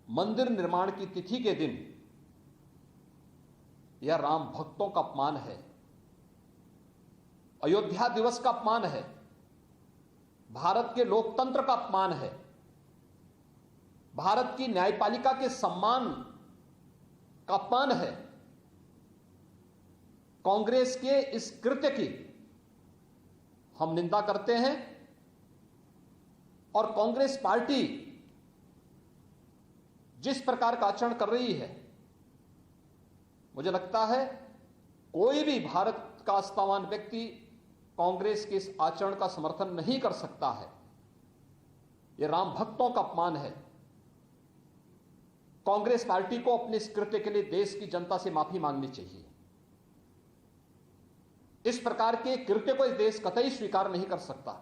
मंदिर निर्माण की तिथि के दिन यह राम भक्तों का अपमान है, अयोध्या दिवस का अपमान है। भारत के लोकतंत्र का अपमान है, भारत की न्यायपालिका के सम्मान का अपमान है। कांग्रेस के इस कृत्य की हम निंदा करते हैं और कांग्रेस पार्टी जिस प्रकार का आचरण कर रही है, मुझे लगता है कोई भी भारत का आस्थावान व्यक्ति कांग्रेस के इस आचरण का समर्थन नहीं कर सकता है। यह राम भक्तों का अपमान है। कांग्रेस पार्टी को अपने इस कृत्य के लिए देश की जनता से माफी मांगनी चाहिए। इस प्रकार के कृत्य को इस देश कतई स्वीकार नहीं कर सकता।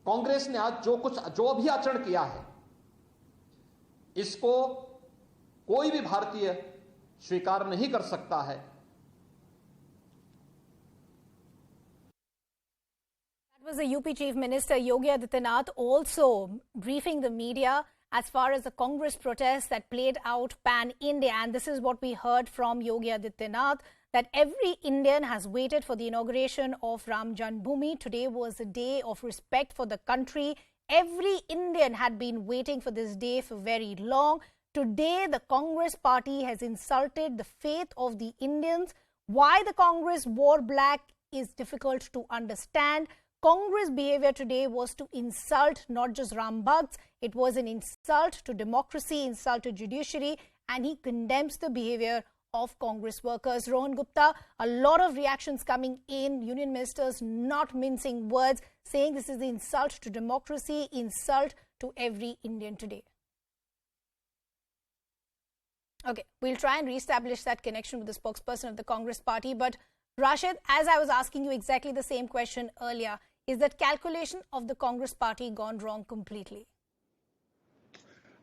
कांग्रेस ने आज जो भी आचरण किया है, इसको कोई भी भारतीय स्वीकार नहीं कर सकता है। That was the UP Chief Minister Yogi Adityanath also briefing the media as far as the Congress protests that played out pan-India. And this is what we heard from Yogi Adityanath, that every Indian has waited for the inauguration of Ram Janmabhoomi. Today was a day of respect for the country. Every Indian had been waiting for this day for very long. Today, the Congress party has insulted the faith of the Indians. Why the Congress wore black is difficult to understand. Congress behavior today was to insult not just Ram Bhakts, it was an insult to democracy, insult to judiciary, and he condemns the behavior of Congress workers. Rohan Gupta, a lot of reactions coming in, union ministers not mincing words, saying this is the insult to democracy, insult to every Indian today. Okay, we'll try and re-establish that connection with the spokesperson of the Congress party. But Rashid, as I was asking you exactly the same question earlier, is that calculation of the Congress party gone wrong completely?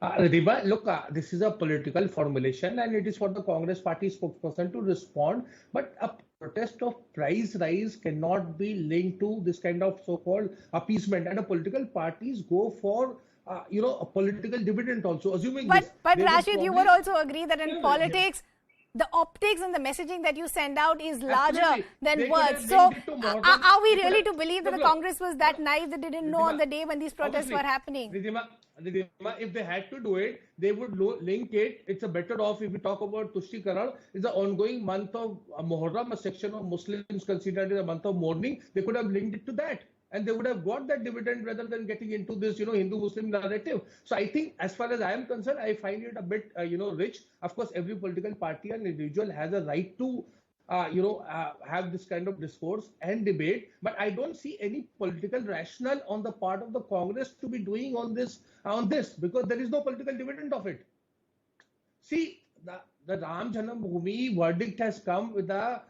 Riba, look, this is a political formulation and it is for the Congress party spokesperson to respond. But a protest of price rise cannot be linked to this kind of so-called appeasement. And political parties go for a political dividend also, assuming But Rashid, you would also agree that in politics, the optics and the messaging that you send out is larger than words. So, are we really to believe that the Congress was that naive that they didn't know on the day when these protests were happening? If they had to do it, they would link it. It's a better off if we talk about Tushti-karan. It's an ongoing month of Muharram, a section of Muslims considered it a month of mourning. They could have linked it to that. And they would have got that dividend rather than getting into this, Hindu-Muslim narrative. So I think, as far as I am concerned, I find it a bit, rich. Of course, every political party and individual has a right to, have this kind of discourse and debate. But I don't see any political rationale on the part of the Congress to be doing on this, because there is no political dividend of it. See, the Ram Janmabhoomi verdict has come with a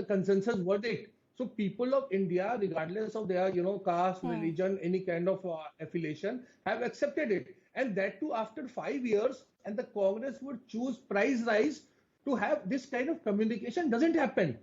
consensus verdict. So people of India, regardless of their, caste, religion, any kind of affiliation, have accepted it. And that too after 5 years, and the Congress would choose price rise to have this kind of communication doesn't happen.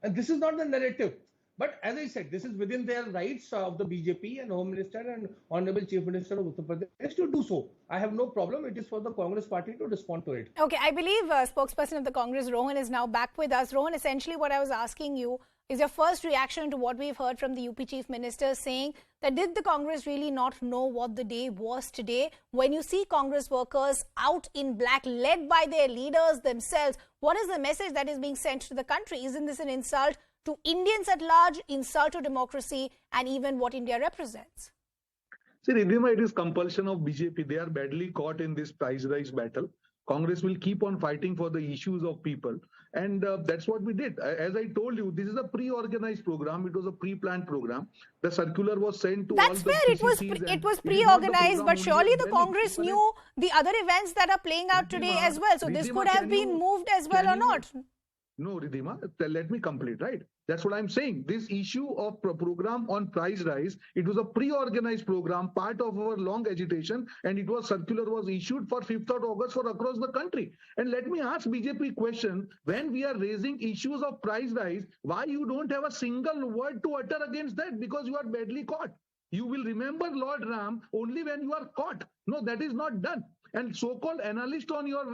And this is not the narrative. But as I said, this is within their rights of the BJP and Home Minister and Honorable Chief Minister of Uttar Pradesh to do so. I have no problem. It is for the Congress party to respond to it. Okay, I believe spokesperson of the Congress, Rohan, is now back with us. Rohan, essentially what I was asking you is your first reaction to what we've heard from the UP Chief Minister saying that did the Congress really not know what the day was today? When you see Congress workers out in black led by their leaders themselves, what is the message that is being sent to the country? Isn't this an insult to Indians at large, insult to democracy and even what India represents? See, Ridhima, it is compulsion of BJP. They are badly caught in this price rise battle. Congress will keep on fighting for the issues of people. And that's what we did. As I told you, this is a pre-organized program. It was a pre-planned program. The circular was sent to That's all fair. the It was pre-organized, but surely the Congress knew the other events that are playing out today as well. So this could have been moved as well or not. No, Ridhima, let me complete, right? That's what I'm saying. This issue of program on price rise, it was a pre-organized program, part of our long agitation, and it was circular was issued for 5th of August for across the country. And let me ask BJP question, when we are raising issues of price rise, why you don't have a single word to utter against that? Because you are badly caught. You will remember Lord Ram only when you are caught. No, that is not done. And so-called analyst on your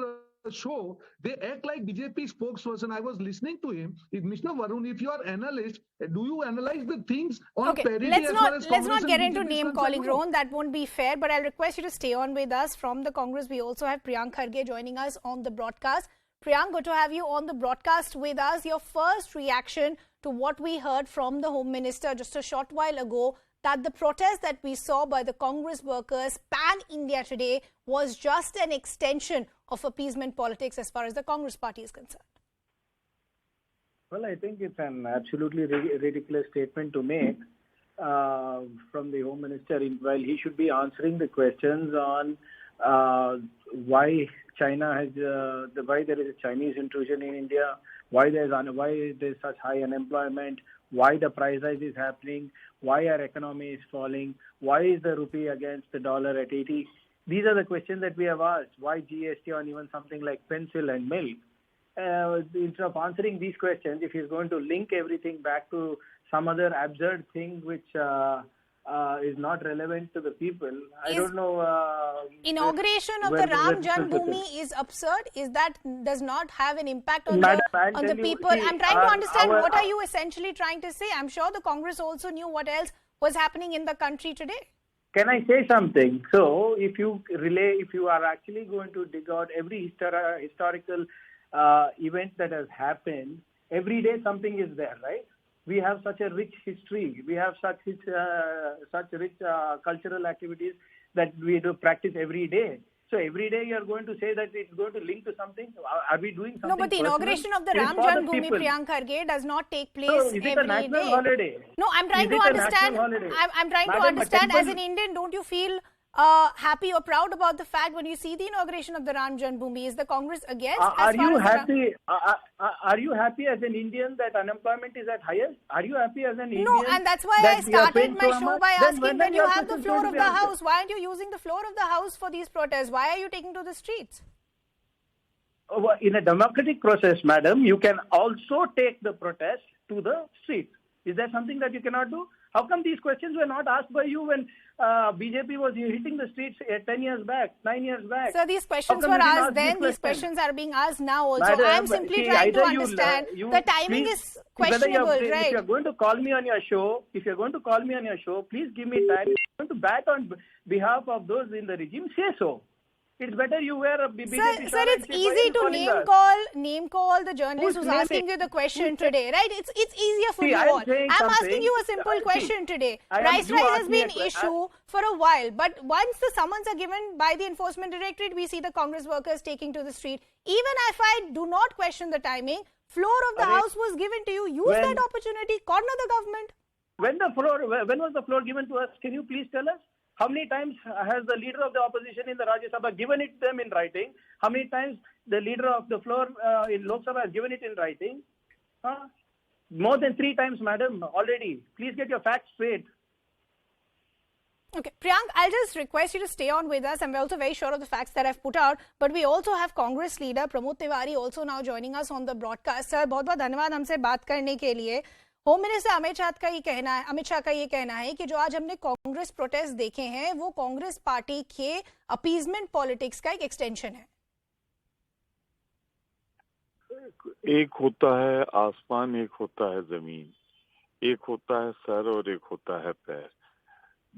show, they act like BJP spokesperson. I was listening to him. Mr. Varun, if you are analyst, do you analyze the things on parity? Let's not get into name calling, Rohan. That won't be fair. But I'll request you to stay on with us. From the Congress, we also have Priyanka joining us on the broadcast. Priyanka, good to have you on the broadcast with us. Your first reaction to what we heard from the Home Minister just a short while ago, that the protest that we saw by the Congress workers pan-India today was just an extension of appeasement politics as far as the Congress party is concerned. Well, I think it's an absolutely ridiculous statement to make from the Home Minister, while he should be answering the questions on why China has, why there is a Chinese intrusion in India, why there's such high unemployment, why the price rise is happening, why our economy is falling, why is the rupee against the dollar at 80. These are the questions that we have asked. Why GST on even something like pencil and milk? Instead of answering these questions, if he's going to link everything back to some other absurd thing which is not relevant to the people, I don't know. Inauguration of the Ram Janmabhoomi is absurd. Does not have an impact on the people? I'm trying to understand what are you essentially trying to say. I'm sure the Congress also knew what else was happening in the country today. Can I say something? So, if you are actually going to dig out every historical event that has happened, every day something is there, right? We have such a rich history. We have such rich cultural activities that we do practice every day. So every day you are going to say that it's going to link to something. Are we doing something? No, but the inauguration of the Ram Janmabhoomi, Priyanka, does not take place every day. Is it a national holiday? No, I'm trying to understand. I'm trying to understand. As an Indian, don't you feel happy or proud about the fact when you see the inauguration of the Ram Janmabhoomi? Is the Congress against? Are you happy? Are you happy as an Indian that unemployment is at highest? Are you happy as an Indian? No, and that's why I started my show by asking that you have the floor of the House. Why aren't you using the floor of the House for these protests? Why are you taking to the streets? In a democratic process, madam, you can also take the protest to the streets. Is there something that you cannot do? How come these questions were not asked by you when BJP was hitting the streets 10 years back, 9 years back? So these questions were asked then, these questions are being asked now also. Madam, I'm simply trying to understand. The timing is questionable, right? If you're going to call me on your show, please give me time. If you're going to bat on behalf of those in the regime, say so. It's better you wear a BJP shirt. Sir, it's easy to name call the journalist who's asking you the question today, right? It's easier for you all. I'm asking you a simple question today. Price rise has been an issue for a while, but once the summons are given by the Enforcement Directorate, we see the Congress workers taking to the street. Even if I do not question the timing, floor of the House was given to you. Use that opportunity, corner the government. When was the floor given to us? Can you please tell us? How many times has the leader of the opposition in the Rajya Sabha given it to them in writing? How many times the leader of the floor in Lok Sabha has given it in writing? More than 3 times, madam, already. Please get your facts straight. Okay, Priyanka, I'll just request you to stay on with us. I'm also very sure of the facts that I've put out. But we also have Congress leader Pramod Tiwari also now joining us on the broadcast. Sir, बहुत-बहुत धन्यवाद हमसे बात करने के लिए. Home minister Amit Shah का ये कहना है कि जो आज हमने कांग्रेस प्रोटेस्ट देखे हैं वो कांग्रेस पार्टी के अपीजमेंट पॉलिटिक्स का एक एक्सटेंशन है. एक होता है आसमान, एक होता है जमीन, एक होता है सर और एक होता है पैर.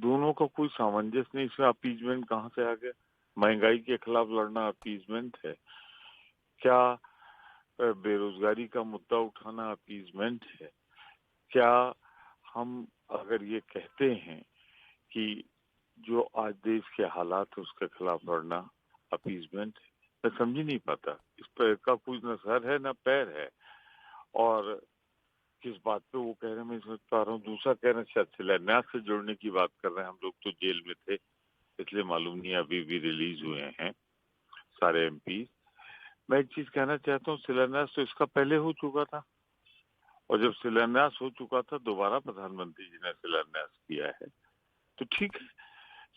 दोनों का कोई सामंजस्य नहीं. इसमें अपीजमेंट कहाँ से आ गया? महंगाई के खिलाफ लड़ना अपीजमेंट है क्या? बेरोजगारी का मुद्दा उठाना अपीजमेंट है क्या? हम अगर ये कहते हैं कि जो आज देश के हालात है उसके खिलाफ लड़ना अपीजमेंट है, मैं समझ ही नहीं पाता. इस पर का कुछ न सर है न पैर है. और किस बात पे वो कह रहे हैं मैं समझ पा रहा हूँ. दूसरा कह रहे हैं शायद शिलान्यास से जोड़ने की बात कर रहे हैं. हम लोग तो जेल में थे इसलिए मालूम नहीं, अभी भी रिलीज हुए हैं सारे MP. मैं एक चीज कहना चाहता हूँ, शिलान्यास तो इसका पहले हो चुका था और जब शिलान्यास हो चुका था दोबारा प्रधानमंत्री जी ने शिलान्यास किया है तो ठीक है.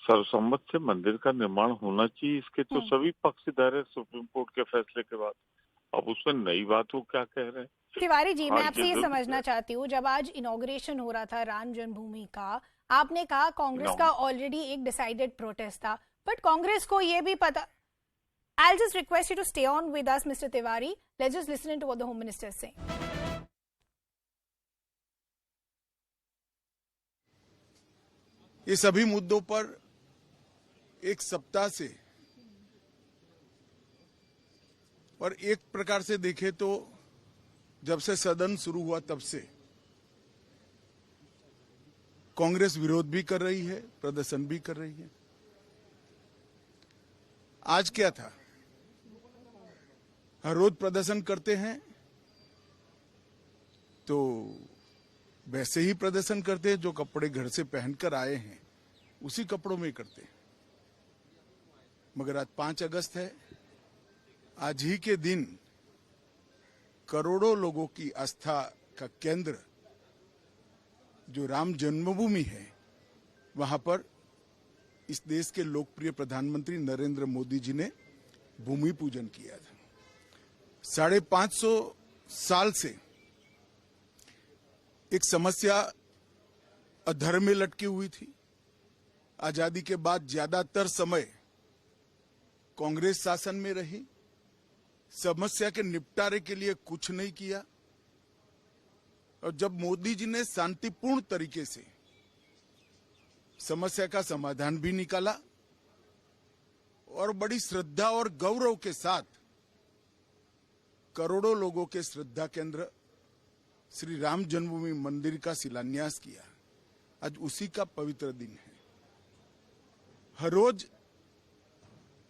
सर्वसम्मत से मंदिर का निर्माण होना चाहिए. इसके तो सभी पक्षधर है सुप्रीम कोर्ट के फैसले के बाद. अब उसमें नई बात वो क्या कह रहे हैं? तिवारी जी, मैं आपसे ये समझना चाहती हूँ, जब आज इनॉग्रेशन हो रहा था राम जन्मभूमि का, आपने कहा कांग्रेस का ऑलरेडी एक डिसाइडेड प्रोटेस्ट था, बट कांग्रेस को ये भी पता I'll just request you to stay on with us, Mr. Tiwari. Let's just listen to what the Home Minister is saying. ये सभी मुद्दों पर एक सप्ताह से और एक प्रकार से देखें तो जब से सदन शुरू हुआ तब से कांग्रेस विरोध भी कर रही है, प्रदर्शन भी कर रही है। आज क्या था? हर रोज प्रदर्शन करते हैं तो वैसे ही प्रदर्शन करते हैं, जो कपड़े घर से पहनकर आए हैं उसी कपड़ों में करते हैं। मगर आज 5 अगस्त है। आज ही के दिन करोड़ों लोगों की आस्था का केंद्र जो राम जन्मभूमि है, वहां पर इस देश के लोकप्रिय प्रधानमंत्री नरेंद्र मोदी जी ने भूमि पूजन किया था। 550 साल से एक समस्या अधर में लटकी हुई थी। आजादी के बाद ज्यादातर समय कांग्रेस शासन में रही, समस्या के निपटारे के लिए कुछ नहीं किया। और जब मोदी जी ने शांतिपूर्ण तरीके से समस्या का समाधान भी निकाला और बड़ी श्रद्धा और गौरव के साथ करोड़ों लोगों के श्रद्धा केंद्र श्री राम जन्मभूमि मंदिर का शिलान्यास किया, आज उसी का पवित्र दिन है। हर रोज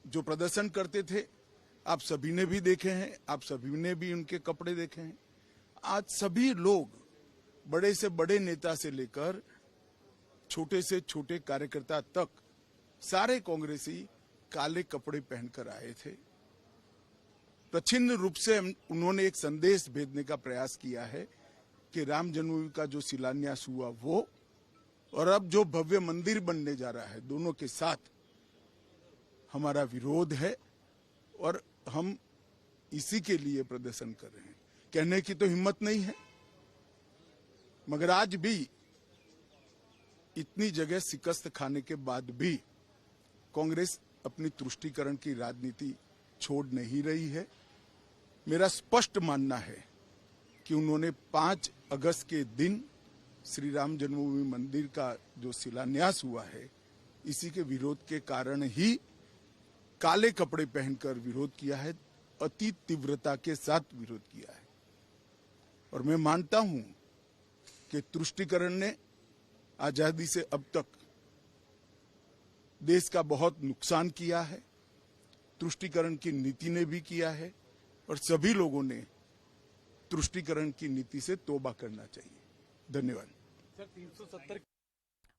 जो प्रदर्शन करते थे आप सभी ने भी देखे हैं, आप सभी ने भी उनके कपड़े देखे हैं। आज सभी लोग बड़े से बड़े नेता से लेकर छोटे से छोटे कार्यकर्ता तक सारे कांग्रेसी काले कपड़े पहनकर आए थे। प्रच्छिन्न रूप से उन्होंने एक संदेश भेजने का प्रयास किया है कि राम जन्मभूमि का जो शिलान्यास हुआ वो और अब जो भव्य मंदिर बनने जा रहा है, दोनों के साथ हमारा विरोध है और हम इसी के लिए प्रदर्शन कर रहे हैं। कहने की तो हिम्मत नहीं है, मगर आज भी इतनी जगह शिकस्त खाने के बाद भी कांग्रेस अपनी तुष्टीकरण की राजनीति छोड़ नहीं रही है। मेरा स्पष्ट मानना है कि उन्होंने 5 अगस्त के दिन श्री राम जन्मभूमि मंदिर का जो शिलान्यास हुआ है, इसी के विरोध के कारण ही काले कपड़े पहनकर विरोध किया है, अति तीव्रता के साथ विरोध किया है। और मैं मानता हूं कि तुष्टीकरण ने आजादी से अब तक देश का बहुत नुकसान किया है, तुष्टीकरण की नीति ने भी किया है और सभी लोगों ने तुष्टीकरण की नीति से तौबा करना चाहिए। धन्यवाद।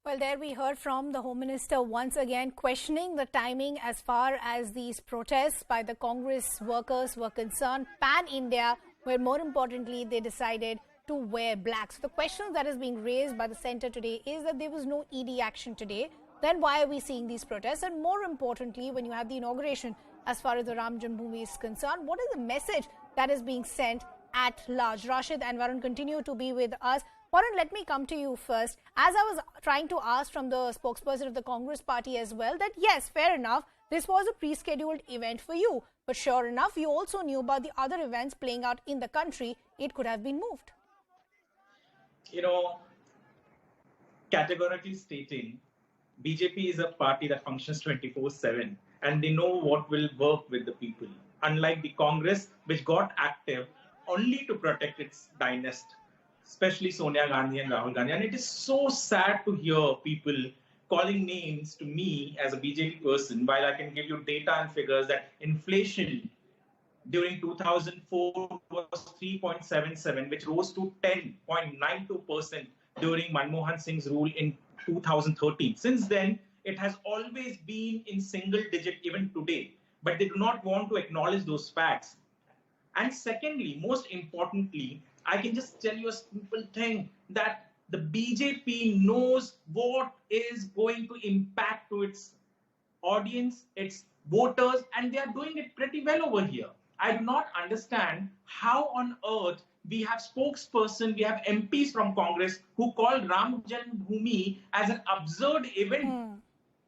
Well, there we heard from the Home Minister once again questioning the timing as far as these protests by the Congress workers were concerned, pan-India, where more importantly they decided to wear black. So the question that is being raised by the centre today is that there was no ED action today. Then why are we seeing these protests? And more importantly, when you have the inauguration as far as the Ram Janmabhoomi is concerned, what is the message that is being sent at large? Rashid and Varun continue to be with us. Varun, let me come to you first. As I was trying to ask from the spokesperson of the Congress party as well, that yes, fair enough, this was a pre-scheduled event for you. But sure enough, you also knew about the other events playing out in the country. It could have been moved. You know, categorically stating, BJP is a party that functions 24/7 and they know what will work with the people. Unlike the Congress, which got active only to protect its dynasty, especially Sonia Gandhi and Rahul Gandhi. And it is so sad to hear people calling names to me as a BJP person, while I can give you data and figures that inflation during 2004 was 3.77, which rose to 10.92% during Manmohan Singh's rule in 2013. Since then, it has always been in single digit even today, but they do not want to acknowledge those facts. And secondly, most importantly, I can just tell you a simple thing, that the BJP knows what is going to impact to its audience, its voters, and they are doing it pretty well over here. I do not understand how on earth we have spokesperson, we have MPs from Congress who call Ram Janmabhoomi as an absurd event.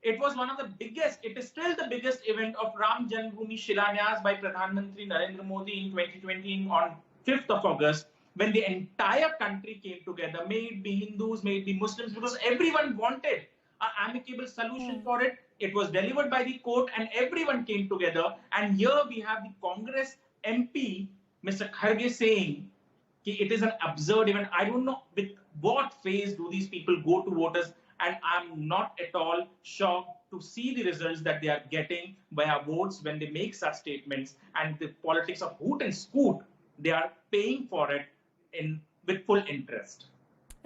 It was one of the biggest, it is still the biggest event of Ram Janmabhoomi Shilanyas by Pradhan Mantri Narendra Modi in 2020 on 5th of August, when the entire country came together, may it be Hindus, may it be Muslims, because everyone wanted an amicable solution for it. It was delivered by the court and everyone came together. And here we have the Congress MP, Mr. Kharge, saying it is an absurd event. I don't know with what phase do these people go to voters, and I'm not at all shocked to see the results that they are getting via votes when they make such statements, and the politics of hoot and scoot, they are paying for it with full interest.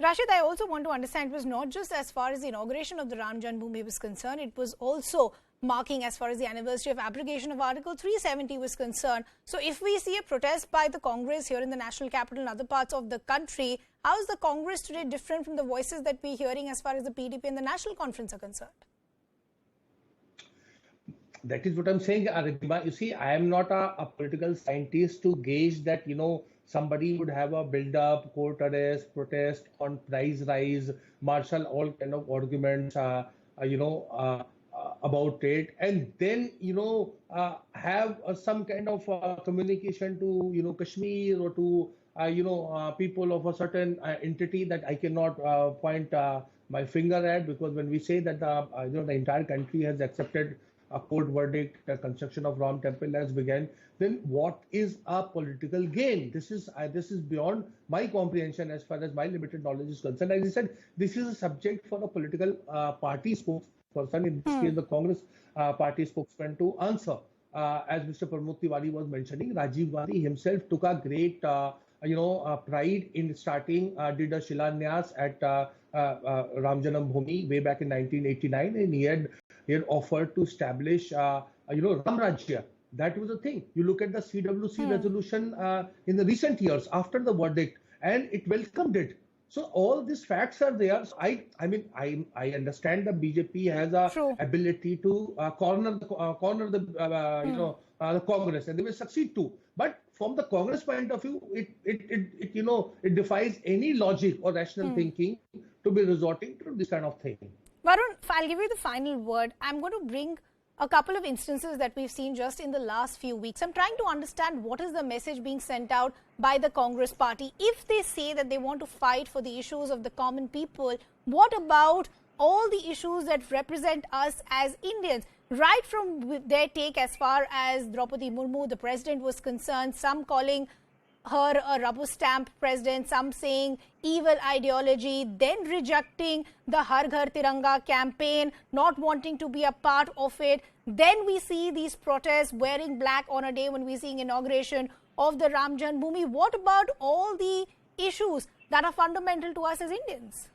Rashid, I also want to understand, it was not just as far as the inauguration of the Ram Janmabhoomi was concerned, it was also marking as far as the anniversary of abrogation of Article 370 was concerned. So if we see a protest by the Congress here in the national capital and other parts of the country, how is the Congress today different from the voices that we're hearing as far as the PDP and the National Conference are concerned? That is what I'm saying, Aridhima. You see, I am not a political scientist to gauge that, somebody would have a build-up, court arrest, protest on price rise, marshal all kind of arguments, about it, and then, have some kind of communication to, Kashmir or to, people of a certain entity that I cannot point my finger at, because when we say that, the entire country has accepted a court verdict, the construction of Ram Temple has begun, then what is a political gain? This is beyond my comprehension as far as my limited knowledge is concerned. As I said, this is a subject for a political party spokesperson, in this case the Congress party spokesman, to answer. As Mr. Pramod Tiwari was mentioning, Rajiv Gandhi himself took a great pride in starting, did a Shilanyas at Ram Janmabhoomi way back in 1989, and he had offered to establish, Ram Rajya. That was the thing. You look at the CWC resolution in the recent years after the verdict, and it welcomed it. So all these facts are there. So I understand that BJP has a ability to corner the Congress, and they will succeed too. But from the Congress point of view, it defies any logic or rational thinking to be resorting to this kind of thing. Varun, I'll give you the final word. I'm going to bring a couple of instances that we've seen just in the last few weeks. I'm trying to understand what is the message being sent out by the Congress party. If they say that they want to fight for the issues of the common people, what about all the issues that represent us as Indians? Right from their take as far as Draupadi Murmu, the president, was concerned, some calling her a rubber stamp president, some saying evil ideology, then rejecting the Har Ghar Tiranga campaign, not wanting to be a part of it. Then we see these protests wearing black on a day when we're seeing inauguration of the Ram Janmabhoomi. What about all the issues that are fundamental to us as Indians?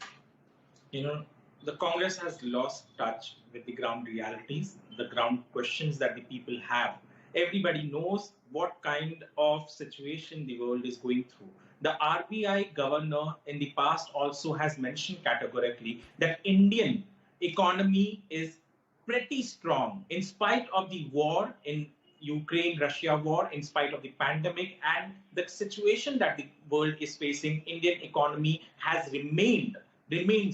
The Congress has lost touch with the ground realities, the ground questions that the people have. Everybody knows what kind of situation the world is going through. The RBI governor in the past also has mentioned categorically that Indian economy is pretty strong in spite of the war in Ukraine-Russia war, in spite of the pandemic and the situation that the world is facing. Indian economy has remained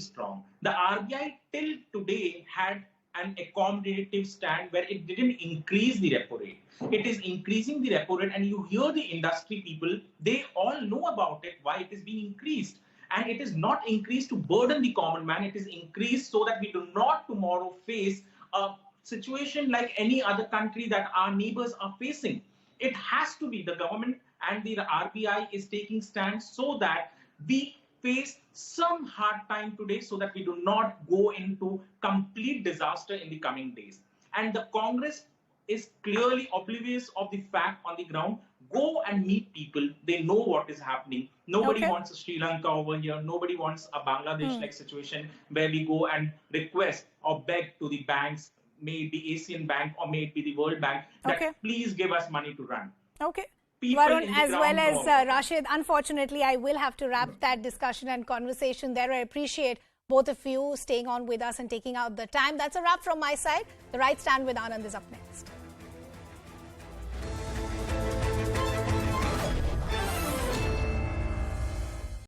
strong. The RBI till today had an accommodative stand where it didn't increase the repo rate. It is increasing the repo rate, and you hear the industry people, they all know about it, why it is being increased. And it is not increased to burden the common man, it is increased so that we do not tomorrow face a situation like any other country that our neighbors are facing. It has to be the government and the RBI is taking stands so that we face some hard time today so that we do not go into complete disaster in the coming days. And the Congress is clearly oblivious of the fact on the ground. Go and meet people. They know what is happening. Nobody wants a Sri Lanka over here. Nobody wants a Bangladesh-like situation where we go and request or beg to the banks, may it be Asian Bank or may it be the World Bank, that please give us money to run. Okay. Varun, as well as Rashid, unfortunately, I will have to wrap that discussion and conversation there. I appreciate both of you staying on with us and taking out the time. That's a wrap from my side. The Right Stand with Anand is up next.